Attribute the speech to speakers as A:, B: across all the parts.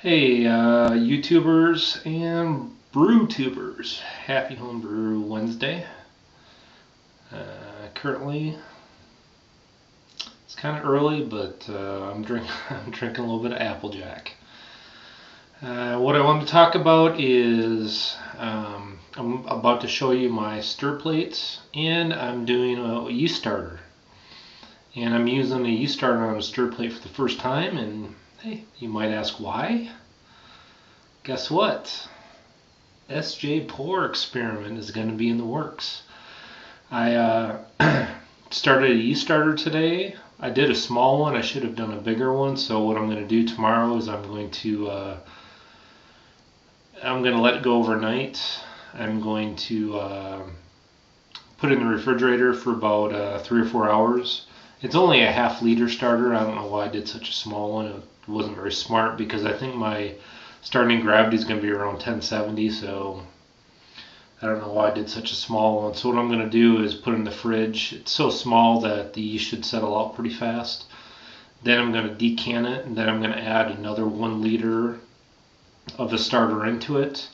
A: Hey, YouTubers and brew tubers, happy Homebrew Wednesday. Currently, it's kind of early, but I'm drinking a little bit of Applejack. What I want to talk about is I'm about to show you my stir plates, and I'm doing a yeast starter. And I'm using a yeast starter on a stir plate for the first time, and hey, you might ask why? Guess what? sjporr experiment is going to be in the works. I started a yeast starter today. I did a small one. I should have done a bigger one. So what I'm going to do tomorrow is I'm going to let it go overnight. I'm going to put it in the refrigerator for about 3 or 4 hours. It's only a ½ liter starter. I don't know why I did such a small one. It wasn't very smart because I think my starting gravity is going to be around 1070, so I don't know why I did such a small one. So what I'm going to do is put it in the fridge. It's so small that the yeast should settle out pretty fast. Then I'm going to decant it, and then I'm going to add another 1 liter of the starter into it.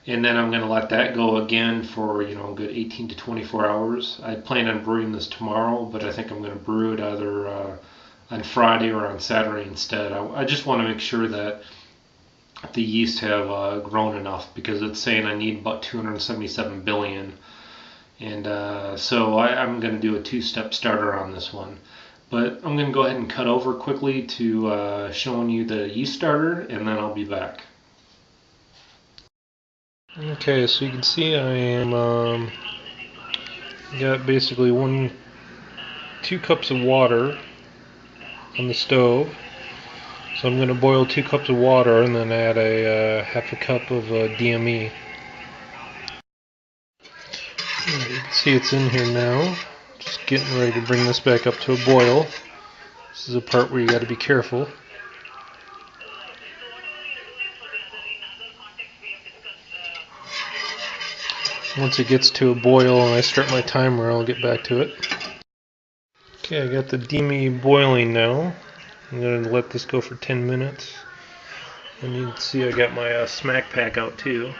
A: And then I'm going to let that go again for, a good 18 to 24 hours. I plan on brewing this tomorrow, but I think I'm going to brew it either on Friday or on Saturday instead. I just want to make sure that the yeast have grown enough, because it's saying I need about 277 billion. And so I'm going to do a 2-step starter on this one. But I'm going to go ahead and cut over quickly to showing you the yeast starter, and then I'll be back. Okay, so you can see I am got basically 2 cups of water on the stove. So I'm going to boil 2 cups of water and then add a ½ cup of DME. You can see it's in here now. Just getting ready to bring this back up to a boil. This is a part where you got to be careful. Once it gets to a boil and I start my timer, I'll get back to it. Okay, I got the DME boiling now. I'm going to let this go for 10 minutes. And you can see I got my smack pack out too.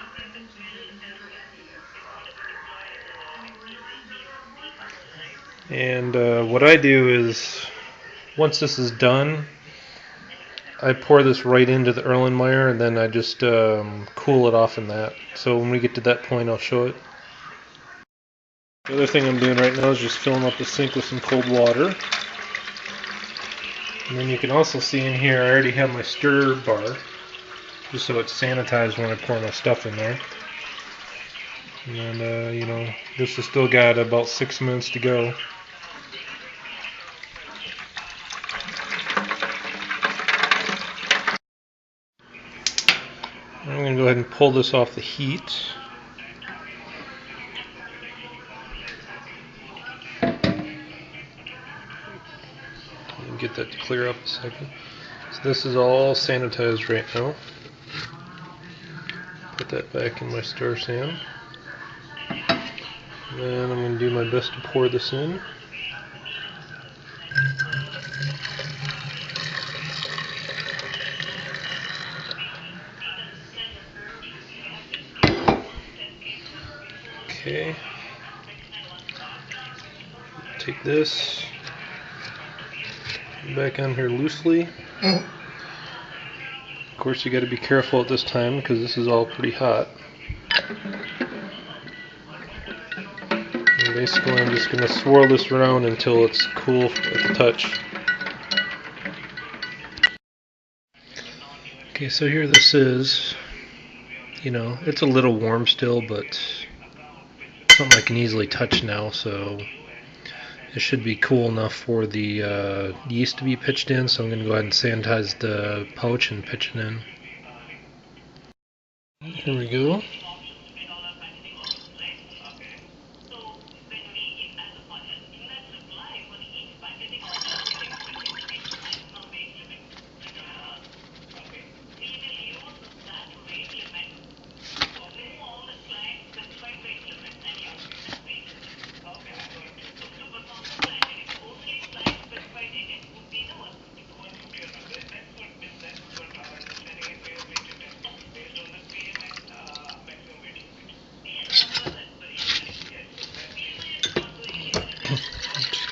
A: And what I do is, once this is done, I pour this right into the Erlenmeyer, and then I just cool it off in that. So when we get to that point, I'll show it. The other thing I'm doing right now is just filling up the sink with some cold water. And then you can also see in here, I already have my stir bar, just so it's sanitized when I pour my stuff in there. And this has still got about 6 minutes to go. I'm going to go ahead and pull this off the heat. Get that to clear up a second. So this is all sanitized right now. Put that back in my stir san. Then I'm going to do my best to pour this in. Okay. Take this back on here loosely. Of course, you got to be careful at this time because this is all pretty hot. And basically, I'm just going to swirl this around until it's cool at the touch. Okay, so here this is. It's a little warm still, but something I can easily touch now, so it should be cool enough for the yeast to be pitched in. So I'm going to go ahead and sanitize the pouch and pitch it in. Here we go.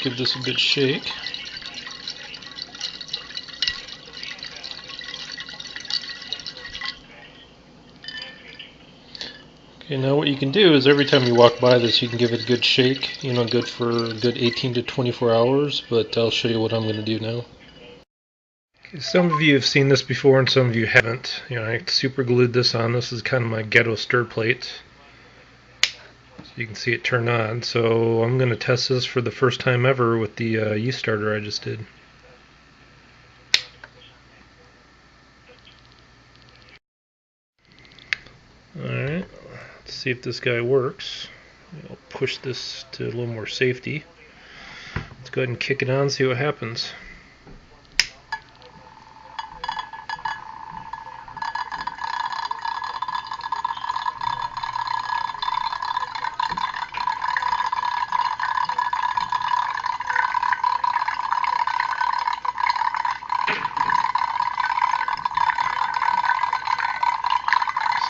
A: Give this a good shake. Okay, now what you can do is every time you walk by this, you can give it a good shake. You know, good for a good 18 to 24 hours, but I'll show you what I'm going to do now. Okay, some of you have seen this before and some of you haven't. You know, I super glued this on. This is kind of my ghetto stir plate. So you can see it turn on. So I'm going to test this for the first time ever with the yeast starter I just did. Alright, let's see if this guy works. I'll push this to a little more safety. Let's go ahead and kick it on and see what happens.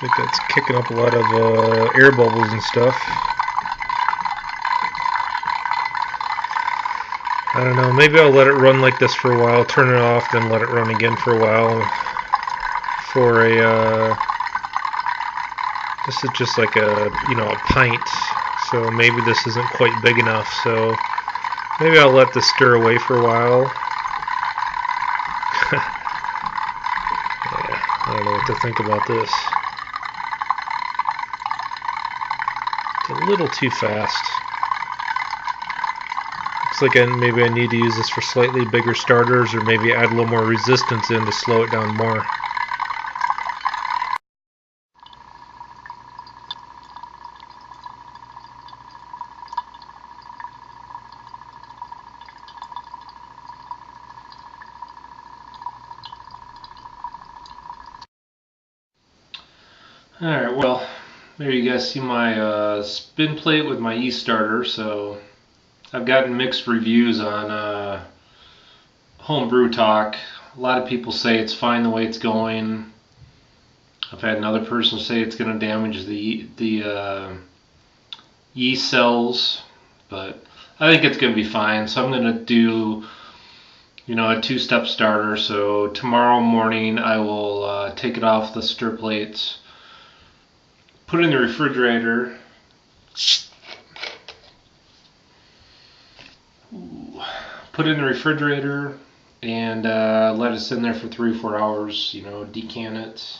A: Looks like that's kicking up a lot of air bubbles and stuff. I don't know, maybe I'll let it run like this for a while, turn it off, then let it run again for a while for a, this is just like a, you know, a pint, so maybe this isn't quite big enough, so maybe I'll let this stir away for a while. Yeah, I don't know what to think about this. It's a little too fast. Looks like maybe I need to use this for slightly bigger starters, or maybe add a little more resistance in to slow it down more. Alright, well, there you guys see my spin plate with my yeast starter. So I've gotten mixed reviews on Homebrew Talk. A lot of people say it's fine the way it's going. I've had another person say it's going to damage the yeast cells, but I think it's going to be fine. So I'm going to do, you know, a two-step starter. So tomorrow morning I will take it off the stir plates, put it in the refrigerator. Put it in the refrigerator and let it sit in there for 3 or 4 hours. You know, decant it,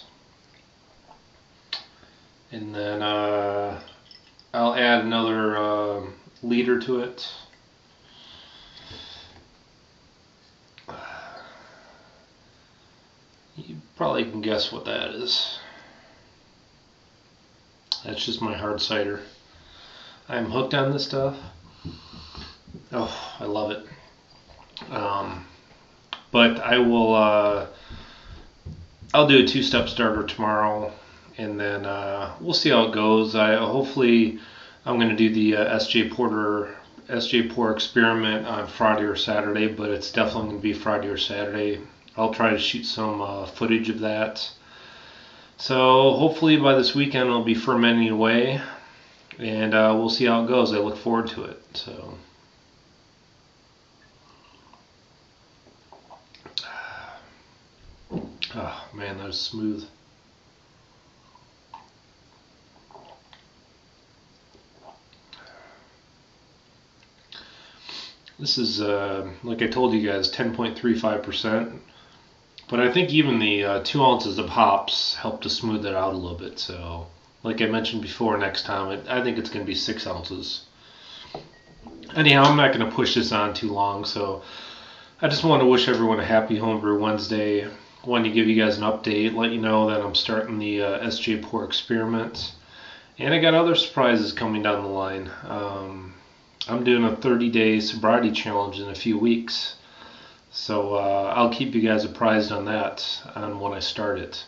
A: and then I'll add another liter to it. You probably can guess what that is. That's just my hard cider. I'm hooked on this stuff. Oh, I love it. But I will, I'll do a two-step starter tomorrow, and then we'll see how it goes. Hopefully I'm going to do the sjporr experiment on Friday or Saturday, but it's definitely going to be Friday or Saturday. I'll try to shoot some footage of that. So hopefully by this weekend it'll be fermenting away, and we'll see how it goes. I look forward to it. So. Oh man, that was smooth. This is, like I told you guys, 10.35%. But I think even the 2 ounces of hops help to smooth it out a little bit. So, like I mentioned before, next time, I think it's going to be 6 ounces. Anyhow, I'm not going to push this on too long. So, I just want to wish everyone a happy Homebrew Wednesday. Wanted to give you guys an update, let you know that I'm starting the sjporr experiment. And I got other surprises coming down the line. I'm doing a 30-day sobriety challenge in a few weeks. So I'll keep you guys apprised on that on when I start it.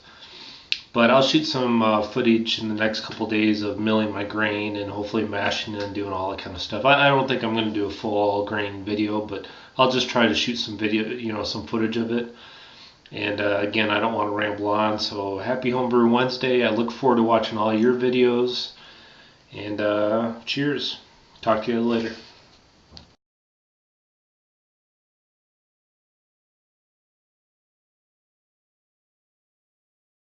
A: But I'll shoot some footage in the next couple days of milling my grain and hopefully mashing it and doing all that kind of stuff. I don't think I'm going to do a full grain video, but I'll just try to shoot some video, you know, some footage of it. And again, I don't want to ramble on, so happy Homebrew Wednesday. I look forward to watching all your videos. And cheers. Talk to you later.